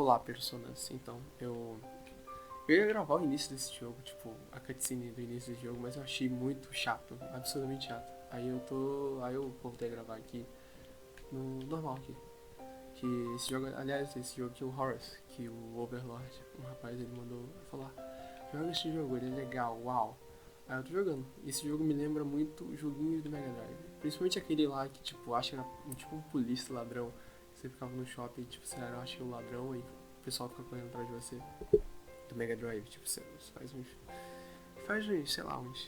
Olá, personas. Então, eu ia gravar o início desse jogo, tipo, a cutscene do início desse jogo, mas eu achei muito chato, absurdamente chato. Aí eu voltei a gravar aqui no normal aqui. Que esse jogo, aliás, esse jogo aqui, o Horace, que o Overlord, um rapaz, ele mandou falar: joga esse jogo, ele é legal, uau. Aí eu tô jogando. E esse jogo me lembra muito joguinhos do Mega Drive. Principalmente aquele lá que, tipo, acha que era tipo um polícia ladrão. Você ficava no shopping, tipo, você acha o ladrão e o pessoal fica correndo atrás de você. Do Mega Drive, tipo, você faz uns, sei lá, uns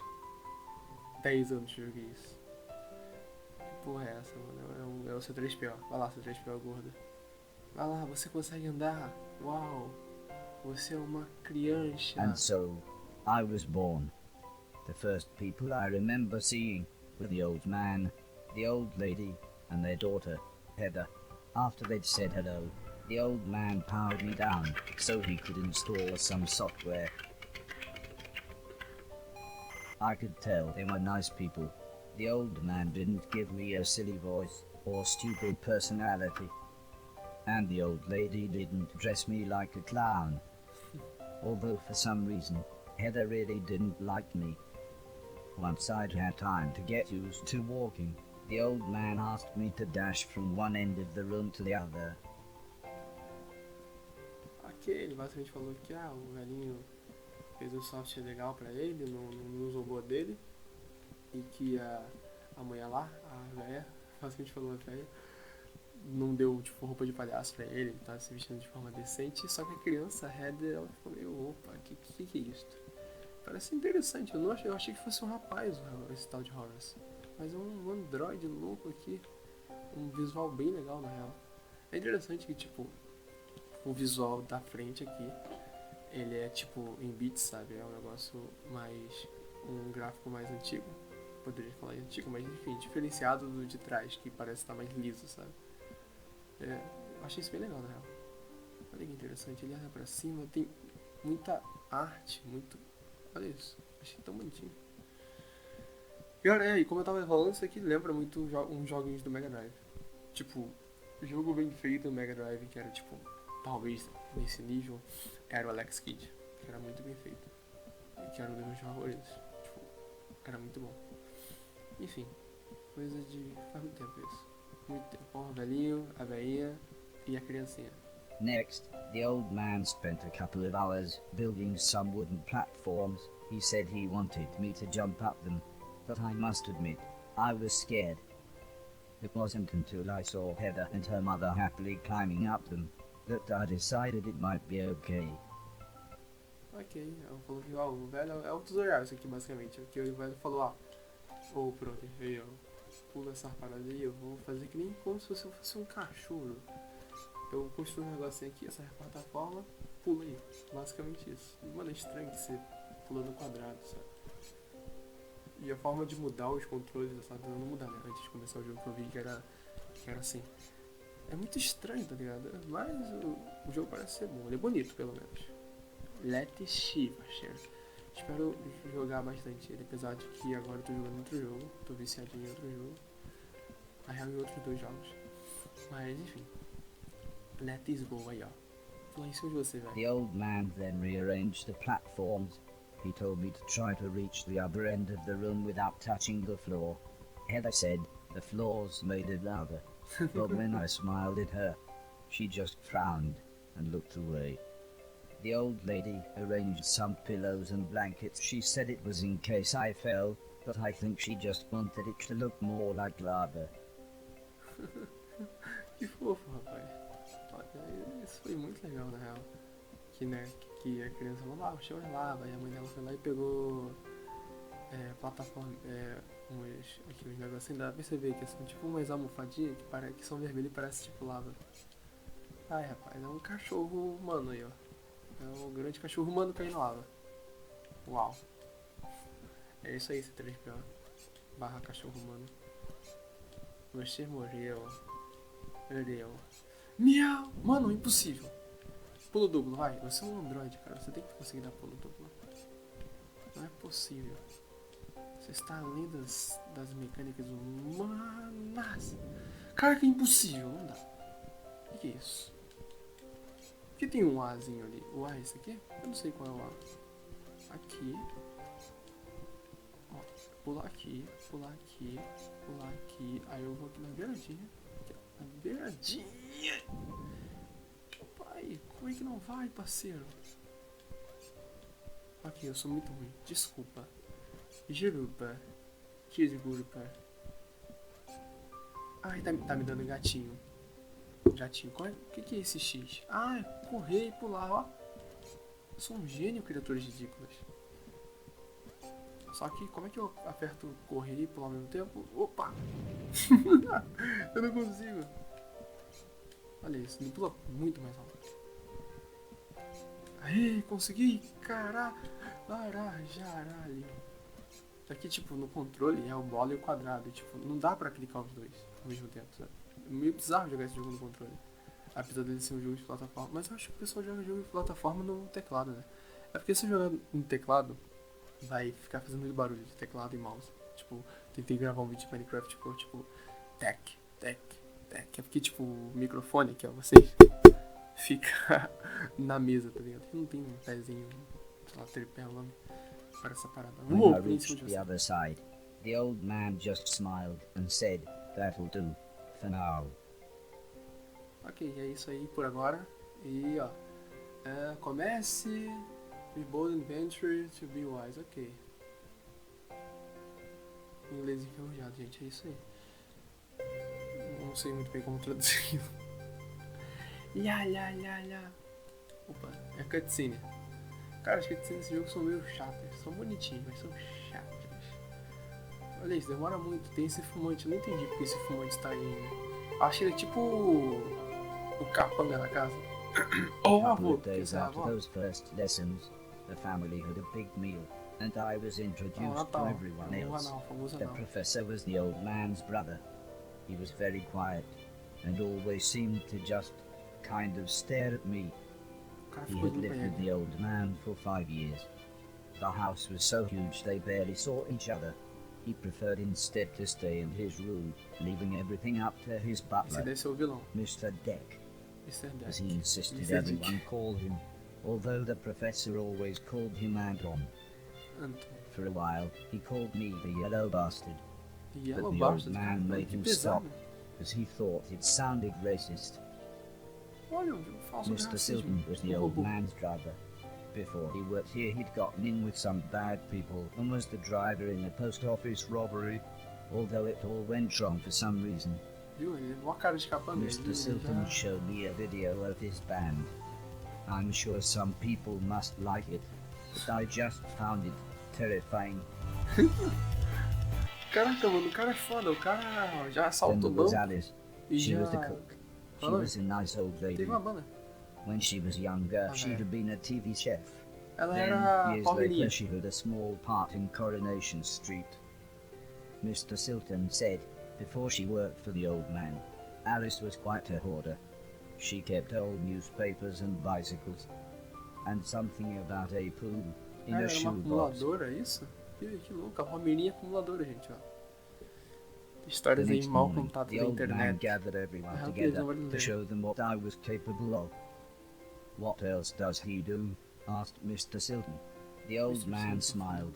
10 anos que eu joguei isso. Que porra é essa, mano? É o C3PO. Vai lá, C3PO gorda. Vai lá, você consegue andar. Uau. Você é uma criança. And so, I was born. The first people I remember seeing were the old man, the old lady, and their daughter, Heather. After they'd said hello, the old man powered me down so he could install some software. I could tell they were nice people. The old man didn't give me a silly voice or stupid personality. And the old lady didn't dress me like a clown. Although for some reason, Heather really didn't like me. Once I'd had time to get used to walking, the old man asked me to dash from one end of the room to the other. Ok, ele basicamente falou que o velhinho fez um software legal pra ele no robô dele. E que a mulher lá, a velha, basicamente falou a velha, não deu tipo roupa de palhaço pra ele tá se vestindo de forma decente. Só que a criança, a Heather, ela ficou meio, opa, que é isso? Parece interessante, eu achei que fosse um rapaz esse tal de Horace. Mas é um androide louco aqui, um visual bem legal na real. É interessante que tipo, o visual da frente aqui, ele é tipo em bits, sabe? É um negócio mais, um gráfico mais antigo. Poderia falar antigo, mas enfim, diferenciado do de trás, que parece estar mais liso, sabe? Eu achei isso bem legal na real. Olha que interessante, ele olha pra cima, tem muita arte, muito. Olha isso, achei tão bonitinho. E como eu tava falando, isso aqui lembra muito uns joguinhos do Mega Drive. Tipo, jogo bem feito do Mega Drive, que era tipo, talvez nesse nível, era o Alex Kidd, que era muito bem feito. E que era um dos meus favoritos. Tipo, era muito bom. Enfim, coisa de. Faz muito tempo isso. Muito tempo. O velhinho, a velhinha e a criancinha. Next, the old man spent a couple of hours building some wooden platforms. He said he wanted me to jump up them, but I must admit, I was scared. It wasn't until I saw Heather and her mother happily climbing up them that I decided it might be okay. Ok, ela falou que o velho é o tutorial isso aqui basicamente. Que o velho falou, pronto, eu pulo essa parada aí, eu vou fazer que nem como se eu fosse um cachorro. Eu construo um negocinho aqui, essa plataforma, pula aí. Basicamente isso. E, mano, é estranho que você pula no quadrado, sabe? E a forma de mudar os controles dessa não mudar, né? Antes de começar o jogo que eu vi que era assim. É muito estranho, tá ligado? Mas o jogo parece ser bom, ele é bonito pelo menos. Let's see, parceiro. Espero jogar bastante ele, apesar de que agora eu tô jogando outro jogo, tô viciadinho em outro jogo. Na real, em outros dois jogos. Mas enfim. Let's go aí, ó. Lá em cima de você, velho. The old man then rearranged the platforms. He told me to try to reach the other end of the room without touching the floor. Heather said the floors made it louder, but when I smiled at her, she just frowned and looked away. The old lady arranged some pillows and blankets. She said it was in case I fell, but I think she just wanted it to look more like lava. Que fofo, rapaz. Olha, isso foi muito legal, na real. Que, né, que a criança falou, o chão é lava. E a mãe dela foi lá e pegou plataforma, uns negocinhos. Dá pra perceber que são tipo umas almofadinhas que são vermelhas e parece tipo lava. Ai, rapaz, é um cachorro humano aí, ó. É um grande cachorro humano caindo na lava. Uau. É isso aí, C3PO. Barra cachorro humano. Você morreu. Miau! Mano, impossível. Pulo duplo, vai. Você é um androide, cara. Você tem que conseguir dar pulo duplo. Não é possível. Você está além das mecânicas humanas. Cara, que é impossível. Não dá. O que é isso? que tem um Azinho ali? O A é esse aqui? Eu não sei qual é o A. Aqui. Ó, pular aqui, pular aqui, pular aqui. Aí eu vou aqui na beiradinha. Aqui, ó, na beiradinha. Pai, como é que não vai, parceiro? Ok, eu sou muito ruim. Desculpa. Desculpa. Ai, tá me dando gatinho. Gatinho. O que é esse X? Ah, é correr e pular, ó. Eu sou um gênio, criaturas ridículas. Só que, como é que eu aperto correr e pular ao mesmo tempo? Opa! Eu não consigo. Olha isso, me pula muito mais alto. Aê, consegui! Caralho! Aqui, tipo, no controle é o bola e o quadrado. E, tipo, não dá pra clicar os dois ao mesmo tempo, sabe? É meio bizarro jogar esse jogo no controle. Apesar dele ser um jogo de plataforma. Mas eu acho que o pessoal joga jogo de plataforma no teclado, né? É porque se jogar no teclado, vai ficar fazendo muito barulho de teclado e mouse. Tipo, tentei gravar um vídeo de Minecraft, tipo, tec. É porque, tipo, o microfone aqui, ó, vocês fica na mesa, tá ligado? Não tem um pezinho, sei lá, tripé, o nome para essa parada. When I reached the other side, the old man just smiled and said, "That'll do, for now." Ok, é isso aí por agora. E, ó, comece, be bold and venture to be wise. Ok. Inglês enferrujado, gente, é isso aí. Não sei muito bem como traduzir. Opa, é cutscene. Cara, as cutscenes desse jogo são meio chatas. São bonitinhas, mas são chatas. Olha isso, demora muito. Tem esse fumante. Eu não entendi porque esse fumante tá aí. Acho que ele é tipo o capanga na casa. Oh, avô. Days after those first lessons, the family had a big meal, and I was introduced to everyone else. The professor was the old man's brother. He was very quiet, and always seemed to just kind of stare at me. He had lived with the old man for 5 years. The house was so huge they barely saw each other. He preferred instead to stay in his room, leaving everything up to his butler, Mr. Deck, as he insisted everyone call him, although the professor always called him Anton. For a while, he called me the yellow bastard, but the old man made him stop, as he thought it sounded racist. Mr. Silton was the old man's driver. Before he worked here, he'd gotten in with some bad people and was the driver in the post office robbery, although it all went wrong for some reason. Mr. Silton showed me a video of his band. I'm sure some people must like it, but I just found it terrifying. Caraca, mano, o cara é foda, o cara já assaltou o banco. Alice. She was the cook. She was a nice old lady. When she was younger, she'd have been a TV chef. Then, years later, she had a small part in Coronation Street. Mr. Silton said, before she worked for the old man, Alice was quite a hoarder. She kept old newspapers and bicycles, and something about a pool in a shoebox. Isso? Que louco, a Palmeirinha acumuladora, gente, ó. Histórias aí mal contadas na internet. Gathered everyone together to show them what I was capable of. What else does he do? Asked Mr. Silton. The old man smiled.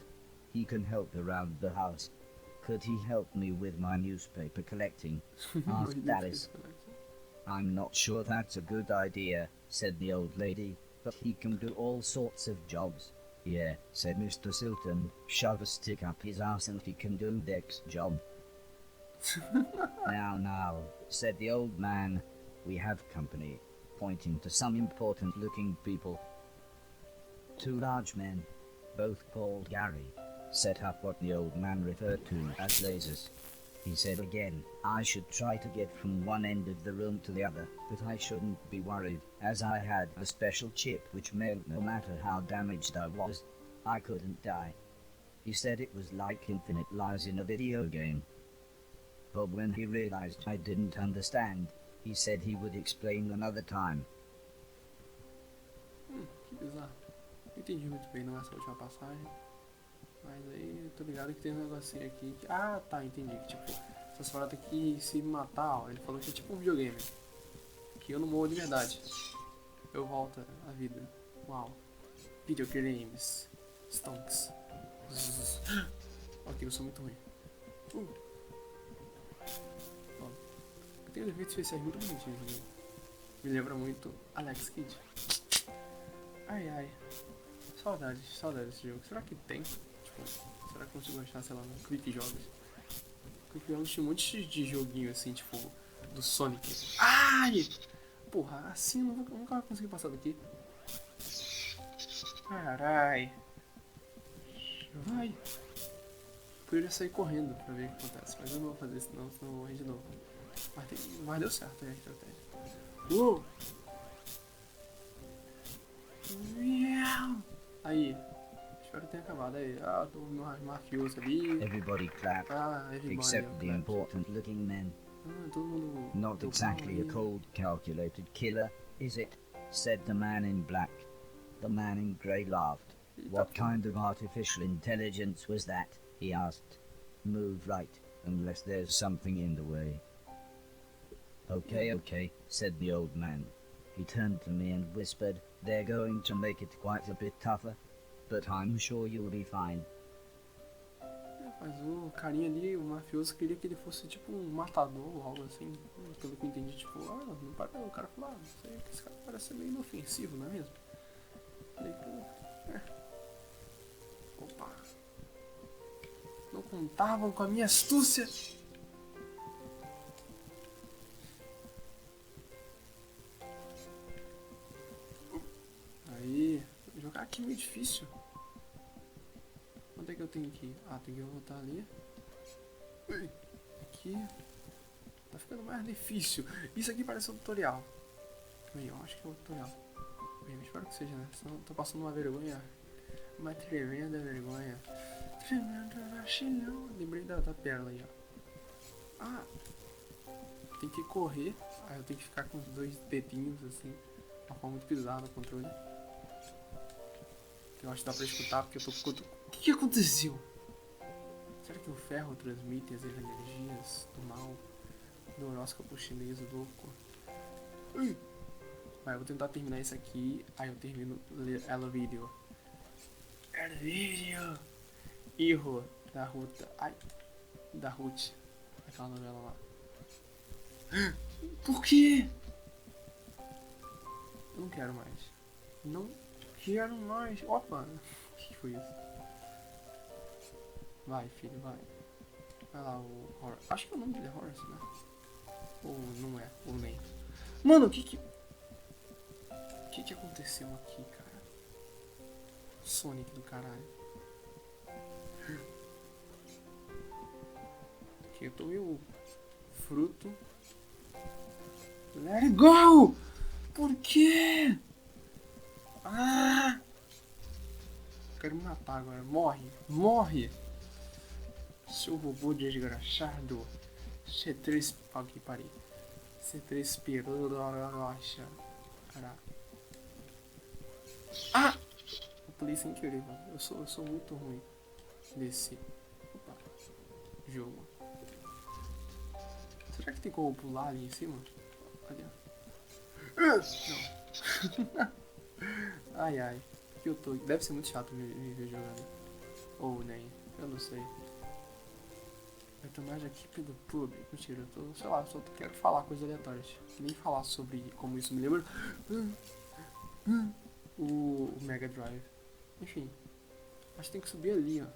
He can help around the house. Could he help me with my newspaper collecting? Asked Alice. I'm not sure that's a good idea, said the old lady, but he can do all sorts of jobs. Yeah, said Mr. Silton. Shove a stick up his ass and he can do Deck's job. Now, said the old man, we have company, pointing to some important-looking people. 2 large men, both called Gary, set up what the old man referred to as lasers. He said again, I should try to get from one end of the room to the other, but I shouldn't be worried, as I had a special chip which meant no matter how damaged I was, I couldn't die. He said it was like infinite lives in a video game. But when he realized I didn't understand, he said he would explain another time. Que bizarro. Não entendi muito bem não essa última passagem. Mas aí eu tô ligado que tem um negocinho aqui que... Ah, tá, entendi. Que tipo, essas paradas aqui se matar, ó. Ele falou que é tipo um videogame. Que eu não morro de verdade. eu volto à vida. Uau. Videogames. Stonks. Ok, eu sou muito ruim. Bom, eu tenho efeitos especiais muito bonitinhos, né? Me lembra muito Alex Kidd. Ai ai. Saudades desse jogo. Será que tem? Tipo, será que eu consigo achar, sei lá, no Quick Jogos? Quick Jogos tinha um monte de joguinho assim, tipo, do Sonic. Ai! Porra, assim eu nunca vou conseguir passar daqui. Carai. Vai. Poderia sair correndo pra ver o que acontece, mas eu não vou fazer isso não, senão eu vou morrer de novo. Mas deu certo a estratégia. Aí. Espero que tenha acabado aí. Ah, tô no mafioso ali. Everybody clapped, Everybody except the clapped. important-looking men. Todo mundo. Not exactly a cold, calculated killer, is it? Said the man in black. The man in grey laughed. What kind of artificial intelligence was that? He asked. Move right, unless there's something in the way. Okay, said the old man. He turned to me and whispered, they're going to make it quite a bit tougher, but I'm sure you'll be fine. Mas o carinha ali, o mafioso, queria que ele fosse tipo um matador ou algo assim. Pelo que eu entendi, tipo, não para. O cara falou, não sei, que esse cara parece ser meio inofensivo, não é mesmo? Falei, Opa. Não contavam com a minha astúcia. Aí, jogar aqui é meio difícil. Onde é que eu tenho que ir? Ah, tem que voltar ali. Aqui. Tá ficando mais difícil. Isso aqui parece um tutorial. Eu acho que é um tutorial. Eu espero que seja, né? Senão eu tô passando uma vergonha. Uma tremenda vergonha. Tremenda vacilão. Lembrei da pérola aí, ó. Ah. Tem que correr. Aí eu tenho que ficar com os dois dedinhos assim. Uma forma muito bizarra no controle. Eu acho que dá pra escutar porque eu tô... O que aconteceu? Será que o ferro transmite as energias do mal? Do horóscopo chinês louco? Vai, eu vou tentar terminar isso aqui. Aí eu termino ela vídeo. Ela vídeo. Erro da Ruta. Ai. Da Ruth. Aquela novela lá. Por quê? Eu não quero mais. Não quero mais. Opa. O que foi isso? Vai, filho, vai. Vai lá, o Horace. Acho que o nome dele é Horace, né? Ou não é, ou nem. Mano, o que aconteceu aqui, cara? Sonic do caralho. Aqui eu tomei o fruto. Let it go! Por quê? Ah! Quero me matar agora. Morre! Morre! Seu robô desgraçado. C3... Ok, parei. C3PO... Ah! Eu pulei sem querer, mano. Eu sou muito ruim nesse... Opa. Jogo. Será que tem como pular ali em cima? Olha. Não. Ai, ai. Que eu tô... Deve ser muito chato me ver jogando. Ou nem. Eu não sei. Eu tô mais aqui pelo pub. Mentira, eu tô, sei lá, só quero falar coisas aleatórias. Nem falar sobre como isso me lembra o Mega Drive. Enfim. Acho que tem que subir ali, ó.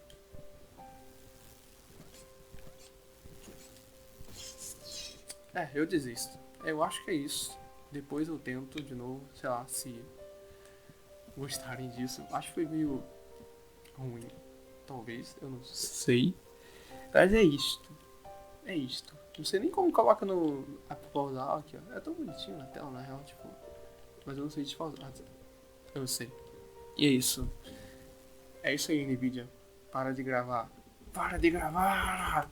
Eu desisto. Eu acho que é isso. Depois eu tento de novo, sei lá, se gostarem disso. Acho que foi meio ruim. Talvez, eu não sei. Mas é isto. É isto. Não sei nem como coloca no... pausar aqui, ó. É tão bonitinho na tela, na real, tipo... Mas eu não sei despausar. Eu sei. E é isso. É isso aí, NVIDIA. Para de gravar. Para de gravar!